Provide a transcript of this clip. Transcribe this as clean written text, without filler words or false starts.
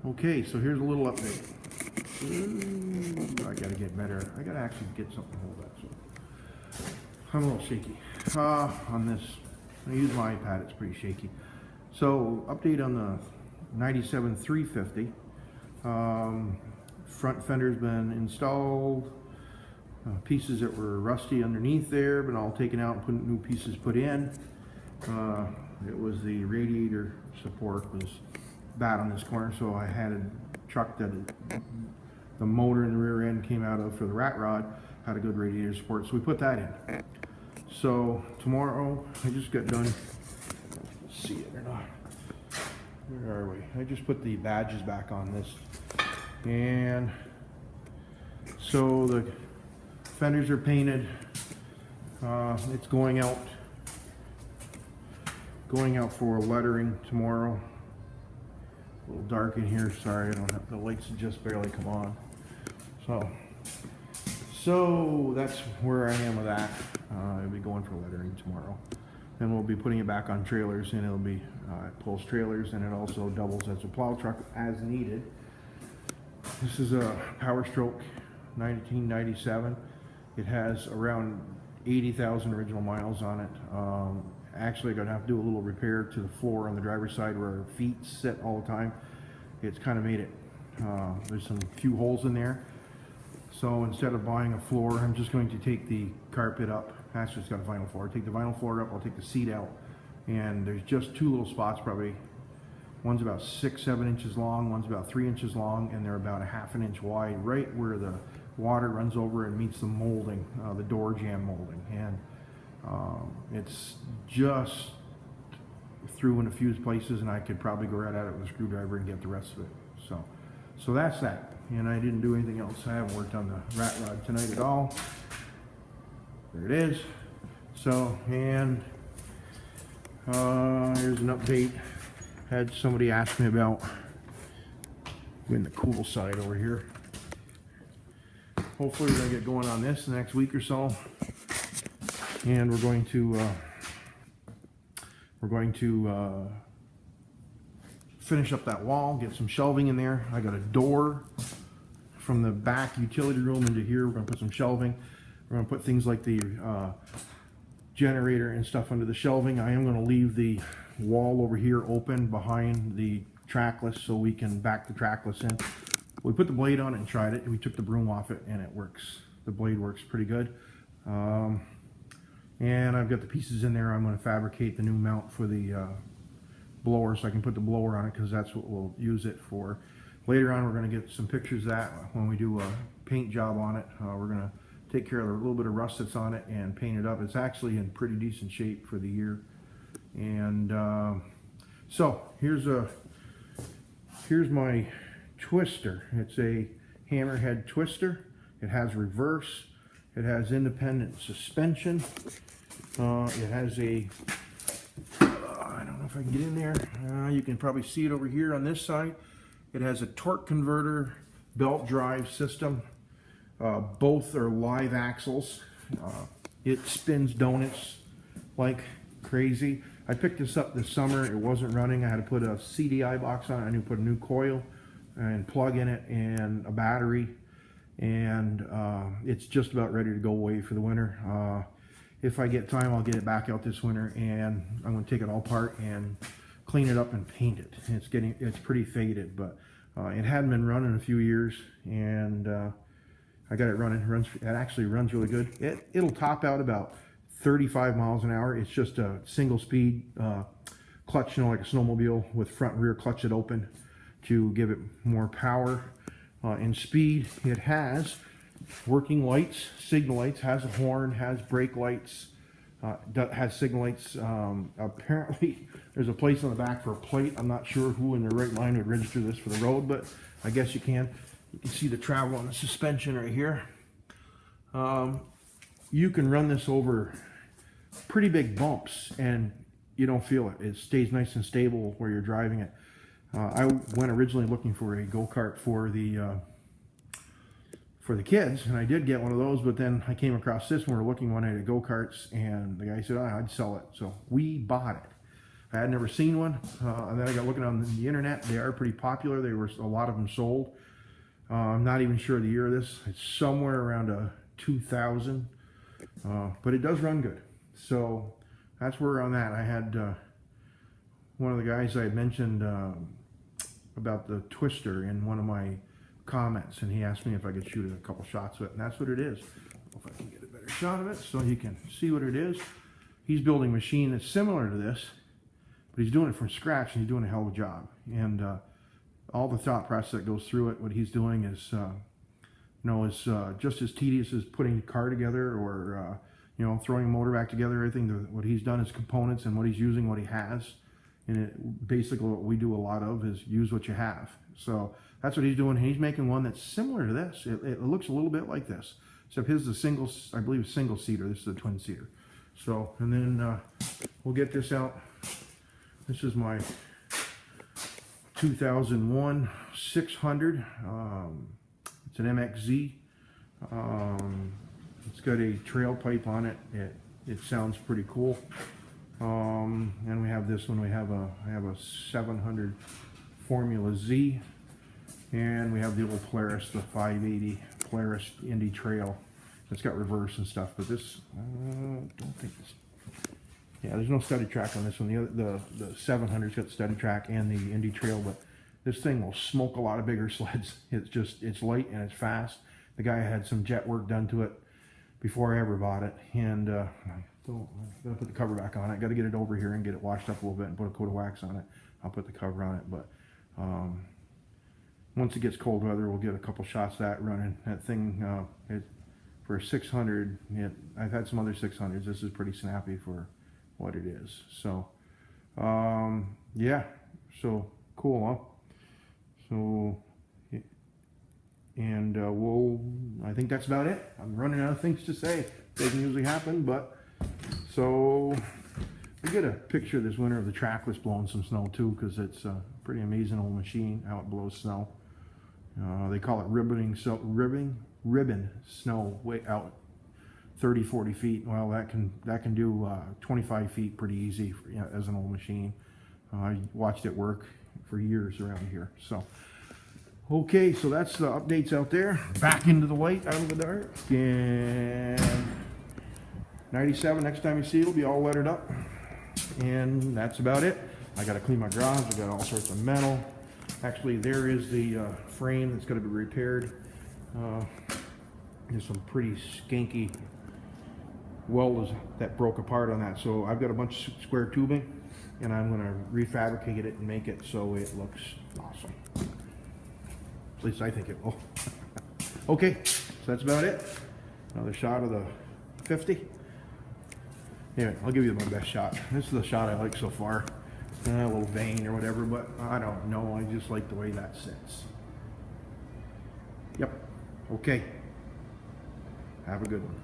Okay, so here's a little update. I gotta get better. I gotta actually get something to hold that. So I'm a little shaky on this. I use my iPad, it's pretty shaky. So update on the 97 350. Front fender's been installed. Pieces that were rusty underneath there been all taken out and put new pieces put in. It was the radiator support was bad on this corner, so I had a truck that the motor in the rear end came out of for the rat rod, had a good radiator support, so we put that in. So tomorrow, I just got done, see it or not, where are we? I just put the badges back on this, and so the fenders are painted. It's going out for lettering tomorrow. A little dark in here, sorry, I don't have the lights just barely come on. So that's where I am with that. I'll be going for lettering tomorrow. Then we'll be putting it back on trailers, and it'll be it pulls trailers, and it also doubles as a plow truck as needed. This is a Power Stroke 1997. It has around 80,000 original miles on it. Actually, I'm gonna have to do a little repair to the floor on the driver's side where our feet sit all the time. It's kind of made it, there's some few holes in there. So instead of buying a floor, I'm just going to take the carpet up. Actually, it's got a vinyl floor. Take the vinyl floor up, I'll take the seat out. And there's just two little spots, probably. One's about 6-7 inches long, one's about 3 inches long, and they're about 1/2 inch wide, right where the water runs over and meets the molding, the door jamb molding. And it's just through in a few places, and I could probably go right at it with a screwdriver and get the rest of it. So that's that. And I didn't do anything else. I haven't worked on the rat rod tonight at all. There it is. So, and here's an update. Had somebody ask me about doing the cool side over here. Hopefully we're gonna get going on this the next week or so. And we're going to finish up that wall, get some shelving in there. I got a door from the back utility room into here. We're going to put some shelving. We're going to put things like the generator and stuff under the shelving. I am going to leave the wall over here open behind the trackless so we can back the trackless in. We put the blade on it and tried it. We took the broom off it and it works. The blade works pretty good. And I've got the pieces in there. I'm going to fabricate the new mount for the blower so I can put the blower on it, because that's what we'll use it for. Later on, we're going to get some pictures of that when we do a paint job on it. We're going to take care of the little bit of rust that's on it and paint it up. It's actually in pretty decent shape for the year. And so here's my twister. It's a hammerhead twister. It has reverse. It has independent suspension. It has a, I don't know if I can get in there. You can probably see it over here on this side. It has a torque converter belt drive system. Both are live axles. It spins donuts like crazy. I picked this up this summer. It wasn't running. I had to put a CDI box on it. I knew to put a new coil and plug in it and a battery. And it's just about ready to go away for the winter. If I get time, I'll get it back out this winter, and I'm going to take it all apart and clean it up and paint it. It's pretty faded, but it hadn't been running in a few years, and I got it running. It actually runs really good. It'll top out about 35 miles an hour. It's just a single speed clutch, like a snowmobile, with front and rear clutch it open to give it more power and speed. It has working lights, signal lights, has a horn, has brake lights, has signal lights. Apparently there's a place on the back for a plate. I'm not sure who in their right mind would register this for the road, but I guess you can. You can see the travel on the suspension right here. You can run this over pretty big bumps and you don't feel it. It stays nice and stable where you're driving it. I went originally looking for a go-kart for the kids, and I did get one of those, but then I came across this one. We were looking one night at go-karts, and the guy said, oh, I'd sell it. So we bought it. I had never seen one, and then I got looking on the internet. They are pretty popular. There were a lot of them sold. I'm not even sure the year of this. It's somewhere around 2000, but it does run good. So that's where we're on that. I had one of the guys I had mentioned about the twister in one of my comments, and he asked me if I could shoot a couple shots with it, and that's what it is. If I can get a better shot of it so you can see what it is. He's building a machine that's similar to this, but he's doing it from scratch, and he's doing a hell of a job. And all the thought process that goes through it, what he's doing is, is just as tedious as putting a car together or, throwing a motor back together. Everything, what he's done is components, and what he's using, what he has. And basically what we do a lot of is use what you have. So that's what he's doing. He's making one that's similar to this. It looks a little bit like this, except his is a single, I believe, single seater. This is a twin seater. So, and then we'll get this out. This is my 2001 600. It's an MXZ. It's got a trail pipe on it. It sounds pretty cool. And we have this one. I have a 700 Formula Z, and we have the old Polaris, the 580 Polaris Indy Trail. It's got reverse and stuff, but this don't think this. Yeah, there's no steady track on this one. The 700's got the steady track and the Indy Trail, but this thing will smoke a lot of bigger sleds. It's light and it's fast. The guy had some jet work done to it before I ever bought it, and I'm gonna put the cover back on it. Got to get it over here and get it washed up a little bit and put a coat of wax on it. I'll put the cover on it, but once it gets cold weather, we'll get a couple shots of that running. That thing, for a 600, I've had some other 600s. This is pretty snappy for what it is. So, yeah, so cool, huh? So, and I think that's about it. I'm running out of things to say. Doesn't usually happen, but so we get a picture this winter of the trackless blowing some snow too, because it's a pretty amazing old machine how it blows snow. They call it ribbon snow way out 30-40 feet. Well, that can do 25 feet pretty easy for, as an old machine. I watched it work for years around here. So okay, so that's the updates out there. Back into the light, out of the dark. And 97, next time you see it, it'll be all lettered up. And that's about it. I got to clean my garage. I got all sorts of metal. Actually, there is the frame that's got to be repaired. There's some pretty skanky welds that broke apart on that. So I've got a bunch of square tubing, and I'm going to refabricate it and make it so it looks awesome. At least I think it will. Okay, so that's about it. Another shot of the 50. Yeah, I'll give you my best shot. This is the shot I like so far. A little vein or whatever, but I don't know. I just like the way that sits. Yep. Okay. Have a good one.